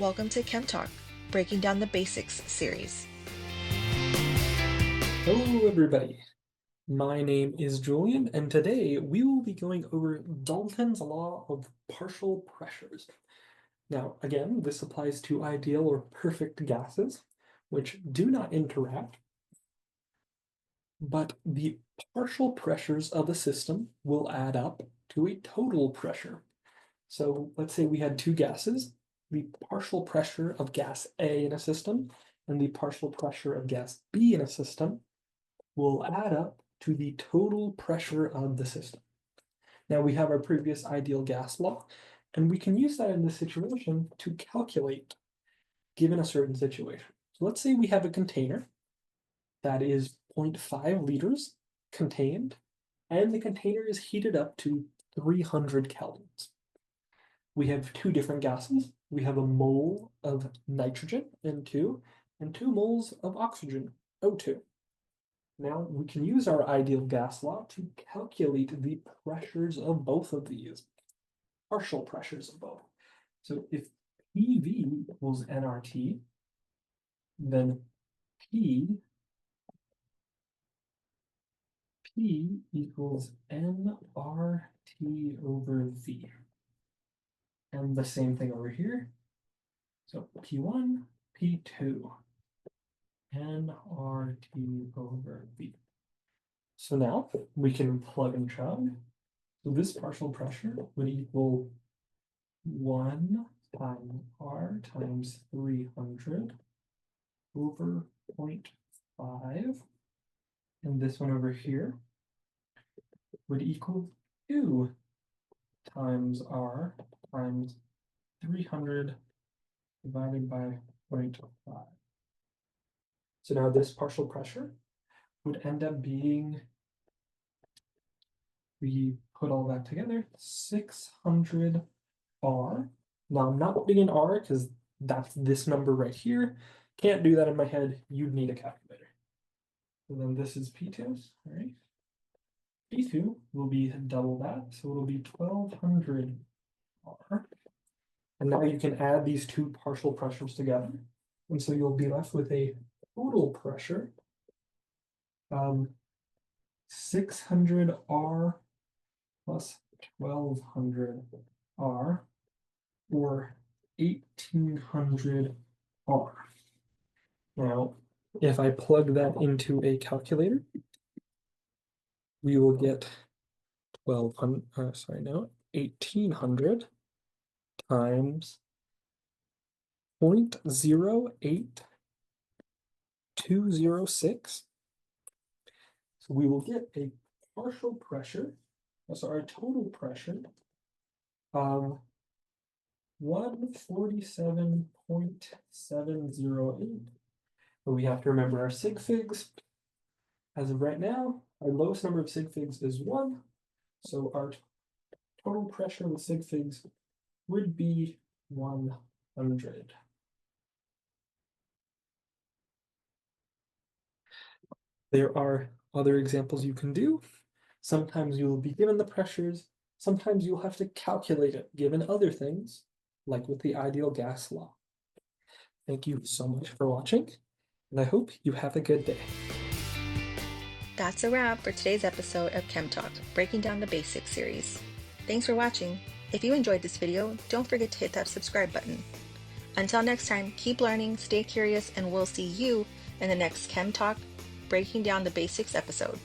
Welcome to Chem Talk, Breaking Down the Basics series. Hello, everybody. My name is Julian, and today we will be going over Dalton's law of partial pressures. Now, again, this applies to ideal or perfect gases, which do not interact, but the partial pressures of a system will add up to a total pressure. So let's say we had two gases, the partial pressure of gas A in a system and the partial pressure of gas B in a system will add up to the total pressure of the system. Now we have our previous ideal gas law, and we can use that in this situation to calculate given a certain situation. So let's say we have a container that is 0.5 liters contained, and the container is heated up to 300 kelvins. We have two different gases. We have a mole of nitrogen, N2, and 2 moles of oxygen, O2. Now we can use our ideal gas law to calculate the pressures of both of these, partial pressures of both. So if PV equals nRT, then P equals nRT over V. And the same thing over here. So P1, P2, nRT over V. So now we can plug and chug. So this partial pressure would equal 1 times R times 300 over 0.5. And this one over here would equal 2 times R times 300 divided by 0.5. So now this partial pressure would end up being, we put all that together, 600 R. Now I'm not putting in R because that's this number right here. Can't do that in my head. You'd need a calculator. So then this is P2, all right? P2 will be double that, so it'll be 1200 R. And now you can add these two partial pressures together. And so you'll be left with a total pressure of 600 R plus 1200 R, or 1800 R. Now, if I plug that into a calculator, we will get 1800 times 0.08206. So we will get a partial pressure, total pressure of 147.708. But we have to remember our sig figs. As of right now, our lowest number of sig figs is 1. So our total pressure with sig figs would be 100. There are other examples you can do. Sometimes you will be given the pressures. Sometimes you'll have to calculate it given other things, like with the ideal gas law. Thank you so much for watching, and I hope you have a good day. That's a wrap for today's episode of Chem Talk, Breaking Down the Basics series. Thanks for watching. If you enjoyed this video, don't forget to hit that subscribe button. Until next time, keep learning, stay curious, and we'll see you in the next Chem Talk, Breaking Down the Basics episode.